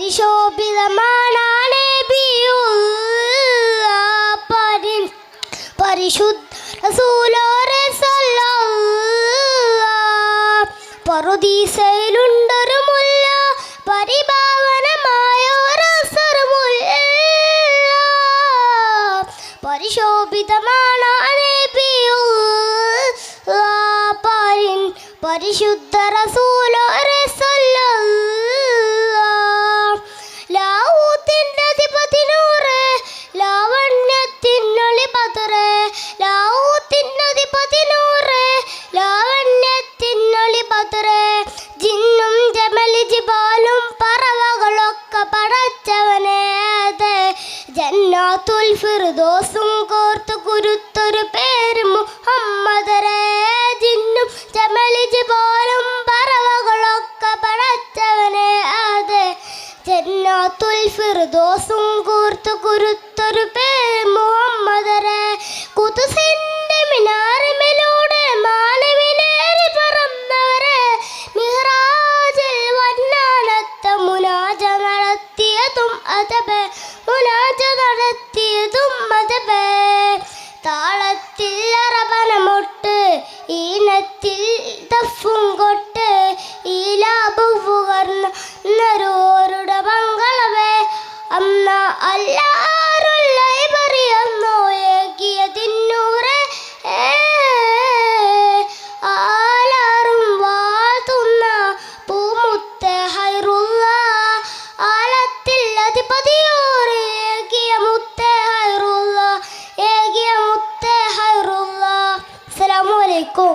പരിശോഭിതമാണ് പരിശുദ്ധ റസൂലോരെ സല്ലല്ലാഹ് പറുദീസയിലുണ്ടൊരു മുല്ല പരിഭാവനമായൊരസറുമുല്ല പരിശോഭിതമാണ് പരിശുദ്ധ റസൂലോരെ സല്ലല്ലാഹ് ലാഹൂത്തിന്റെ അധിപതി നൂറ് ലാവണ്യത്തിനൊളി ബദറ് ലാഹൂത്തിന്റെ അധിപതി നൂറ് ലാവണ്യത്തിനൊളി ബദറ് ജിന്നും ജമലി ജിബാലും പറവകളൊക്കെ പടച്ചവനെ ജന്നാത്തുൽ ഫിർദൗസും കോർത്ത് കുരുത്തൊരു പേര് മുഹമ്മദരെ ജിന്നും ജമലി ജിബാലും പറവകളൊക്കെ പടച്ചവനെ ജന്നാത്തുൽ ഫിർദൗസും കോർത്ത് കുരുത്തൊരു പേര് മുഹമ്മദരെ ഖുദ്സിന്റെ മിനാരമിലൂടെ മാനവിനേറി പറന്നവരെ മിഹ്റാജിൽ വന്നാനത്തെ മുനാജ നടത്തിയതും അതബേ മുനാജ നടത്തിയതും അതബേ താളത്തിൽ അറബനമൊട്ട് ഈനത്തിൽ ദഫും കൊട്ട് ഈലാബുകർന്നരോരുടെ മംഗളവേ അമ്മ അല്ലാറുള്ള പറയുന്നോ ഏകിയതിന്നൂറെ ആലാറും വാതുന്ന പൂമുത്തെ ഹൈറുള്ള ആലത്തിൽ അധിപതിയോറ് ഏകിയ മുത്തെ ഹൈറുള്ള അസ്സലാമു അലൈക്കും.